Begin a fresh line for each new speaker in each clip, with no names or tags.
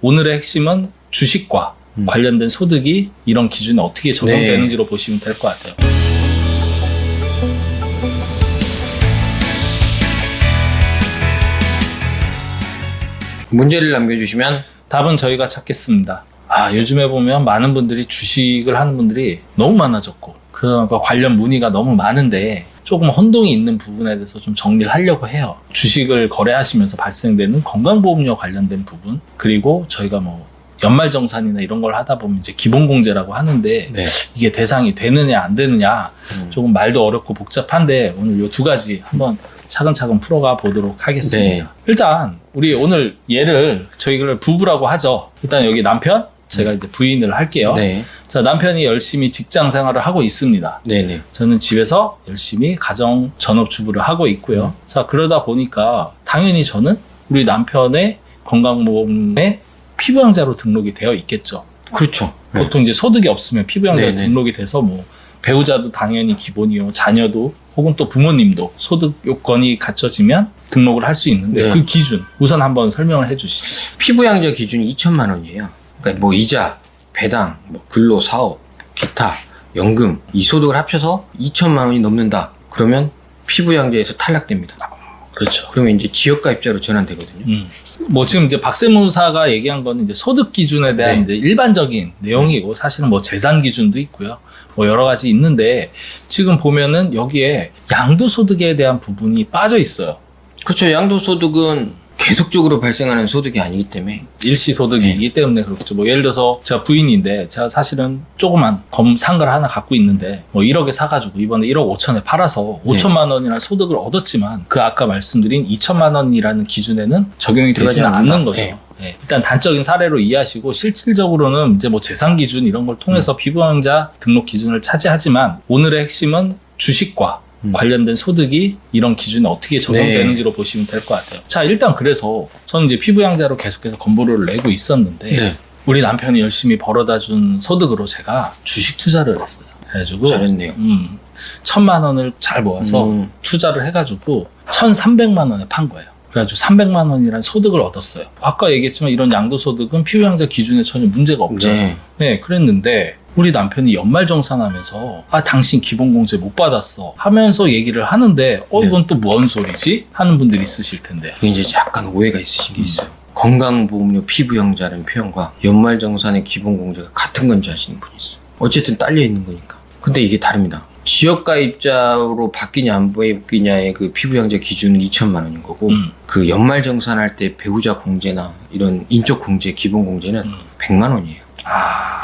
오늘의 핵심은 주식과 관련된 소득이 이런 기준에 어떻게 적용되는지로 보시면 될 것 같아요.
문제를 남겨주시면
답은 저희가 찾겠습니다. 요즘에 보면 많은 분들이 주식을 하는 분들이 너무 많아졌고, 그러니까 관련 문의가 너무 많은데 조금 혼동이 있는 부분에 대해서 좀 정리를 하려고 해요. 주식을 거래하시면서 발생되는 건강보험료 관련된 부분, 그리고 저희가 뭐 연말정산이나 이런 걸 하다 보면 이제 기본공제라고 하는데 이게 대상이 되느냐 안 되느냐 조금 말도 어렵고 복잡한데 오늘 이 두 가지 한번 차근차근 풀어가 보도록 하겠습니다. 일단 우리 오늘 얘를 저희를 부부라고 하죠. 일단 여기 남편, 제가 이제 부인을 할게요. 자, 남편이 열심히 직장 생활을 하고 있습니다. 저는 집에서 열심히 가정 전업주부를 하고 있고요. 자, 그러다 보니까 당연히 저는 우리 남편의 건강보험에 피부양자로 등록이 되어 있겠죠.
그렇죠.
보통 이제 소득이 없으면 피부양자로 등록이 돼서 뭐 배우자도 당연히 기본이요, 자녀도 혹은 또 부모님도 소득 요건이 갖춰지면 등록을 할 수 있는데 그 기준 우선 한번 설명을 해주시죠.
피부양자 기준이 2천만 원이에요. 그러니까 뭐 이자, 배당, 뭐 근로, 사업, 기타, 연금 이 소득을 합쳐서 2천만 원이 넘는다. 그러면 피부양자에서 탈락됩니다.
그렇죠.
그러면 이제 지역가입자로 전환되거든요.
뭐 지금 이제 박세무사가 얘기한 거는 이제 소득 기준에 대한 이제 일반적인 내용이고 사실은 뭐 재산 기준도 있고요. 뭐 여러 가지 있는데 지금 보면은 여기에 양도소득에 대한 부분이 빠져 있어요.
그렇죠. 양도소득은 계속적으로 발생하는 소득이 아니기 때문에
일시소득이기 때문에 그렇죠. 뭐 예를 들어서 제가 부인인데 제가 사실은 조그만 산 걸 하나 갖고 있는데 뭐 1억에 사가지고 이번에 1억 5천에 팔아서 5천만 원이라는 소득을 얻었지만 그 아까 말씀드린 2천만 원이라는 기준에는 적용이 되지는 않는 거죠. 일단 단적인 사례로 이해하시고 실질적으로는 이제 뭐 재산 기준 이런 걸 통해서 피부양자 등록 기준을 차지하지만 오늘의 핵심은 주식과 관련된 소득이 이런 기준에 어떻게 적용되는지로 보시면 될 것 같아요. 자, 일단 그래서 저는 이제 피부양자로 계속해서 건보료를 내고 있었는데 우리 남편이 열심히 벌어다 준 소득으로 제가 주식 투자를 했어요. 그래가지고
잘했네요.
1,000만 원을 잘 모아서 투자를 해가지고 1,300만 원에 판 거예요. 그래가지고 300만 원이라는 소득을 얻었어요. 아까 얘기했지만 이런 양도소득은 피부양자 기준에 전혀 문제가 없죠. 그랬는데 우리 남편이 연말정산하면서 당신 기본공제 못 받았어 하면서 얘기를 하는데 이건 또 뭔 소리지? 하는 분들이 있으실 텐데
그게 이제 약간 오해가 있으신 게 있어요. 건강보험료 피부양자라는 표현과 연말정산의 기본공제가 같은 건지 아시는 분이 있어요. 어쨌든 딸려 있는 거니까. 근데 이게 다릅니다. 지역가입자로 바뀌냐 안 바뀌냐의 그 피부양자 기준은 2천만 원인 거고 그 연말정산할 때 배우자 공제나 이런 인적 공제, 기본 공제는 100만 원이에요.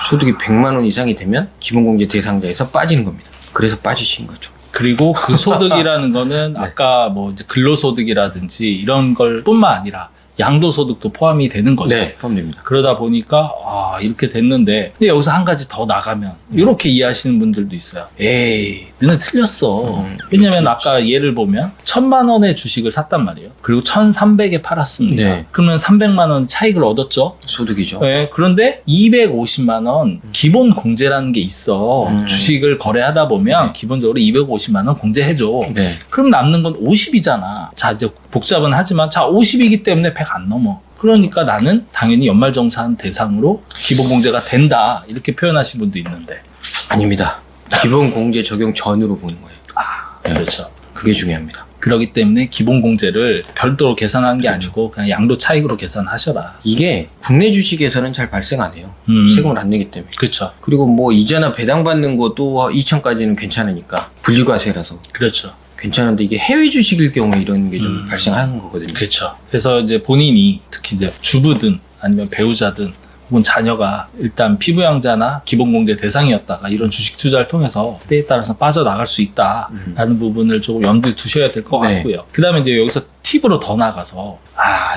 소득이 100만 원 이상이 되면 기본공제 대상자에서 빠지는 겁니다. 그래서 빠지신 거죠.
그리고 그 소득이라는 거는 아까 뭐 이제 근로소득이라든지 이런 걸 뿐만 아니라 양도소득도 포함이 되는 거죠.
포함됩니다.
그러다 보니까 이렇게 됐는데 근데 여기서 한 가지 더 나가면 이렇게 이해하시는 분들도 있어요. 에이, 너네 틀렸어. 왜냐면 아까 예를 보면 1,000만 원의 주식을 샀단 말이에요. 그리고 1,300에 팔았습니다. 그러면 300만 원 차익을 얻었죠.
소득이죠.
그런데 250만 원 기본 공제라는 게 있어. 주식을 거래하다 보면 기본적으로 250만 원 공제해줘. 그럼 남는 건 50이잖아. 자, 이제 복잡은 하지만 50이기 때문에 100 안 넘어. 그러니까 나는 당연히 연말정산 대상으로 기본공제가 된다. 이렇게 표현하신 분도 있는데.
아닙니다. 기본공제 적용 전으로 보는 거예요.
그렇죠.
그게 중요합니다.
그렇기 때문에 기본공제를 별도로 계산하는 게 아니고 그냥 양도 차익으로 계산하셔라.
이게 국내 주식에서는 잘 발생 안 해요. 세금을 안 내기 때문에.
그렇죠.
그리고 뭐 이자나 배당 받는 것도 2천까지는 괜찮으니까 분리과세라서.
그렇죠.
괜찮은데 이게 해외 주식일 경우에 이런 게 좀 발생하는 거거든요.
그렇죠. 그래서 이제 본인이 특히 이제 주부든 아니면 배우자든 혹은 자녀가 일단 피부양자나 기본공제 대상이었다가 이런 주식 투자를 통해서 때에 따라서 빠져나갈 수 있다라는 부분을 조금 염두에 두셔야 될 것 같고요. 그 다음에 이제 여기서 팁으로 더 나가서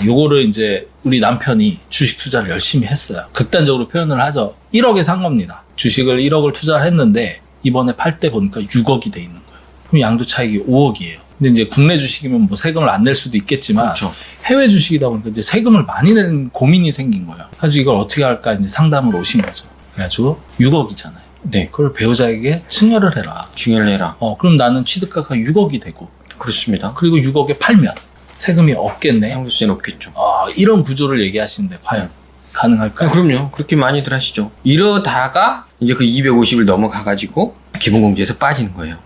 요거를 이제 우리 남편이 주식 투자를 열심히 했어요. 극단적으로 표현을 하죠. 1억에 산 겁니다. 주식을 1억을 투자를 했는데 이번에 팔 때 보니까 6억이 돼 있는 거예요. 그럼 양도 차익이 5억이에요. 근데 이제 국내 주식이면 뭐 세금을 안 낼 수도 있겠지만 해외 주식이다 보니까 이제 세금을 많이 내는 고민이 생긴 거예요. 그래서 이걸 어떻게 할까 이제 상담을 오신 거죠. 그래가지고 6억이잖아요. 그걸 배우자에게 증여를 해라.
증여를 해라.
그럼 나는 취득가가 6억이 되고.
그렇습니다.
그리고 6억에 팔면 세금이 없겠네.
양도세는 없겠죠.
이런 구조를 얘기하시는데 과연 가능할까요?
그럼요. 그렇게 많이들 하시죠. 이러다가 이제 그 250을 넘어가가지고 기본공제에서 빠지는 거예요.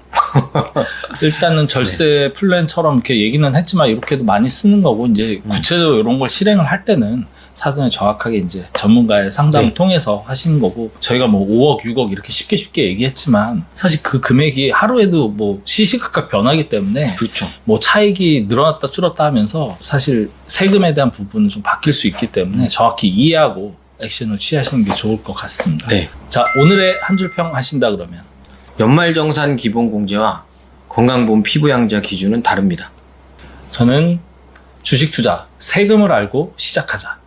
일단은 절세 플랜처럼 이렇게 얘기는 했지만 이렇게도 많이 쓰는 거고 이제 구체적으로 이런 걸 실행을 할 때는 사전에 정확하게 이제 전문가의 상담을
네.
통해서 하시는 거고 저희가 뭐 5억, 6억 이렇게 쉽게 얘기했지만 사실 그 금액이 하루에도 뭐 시시각각 변하기 때문에
그렇죠.
뭐 차익이 늘어났다 줄었다 하면서 사실 세금에 대한 부분은 좀 바뀔 수 있기 때문에 정확히 이해하고 액션을 취하시는 게 좋을 것 같습니다.
네.
자, 오늘의 한 줄 평 하신다 그러면
연말정산 기본공제와 건강보험 피부양자 기준은 다릅니다.
저는 주식 투자 세금을 알고 시작하자.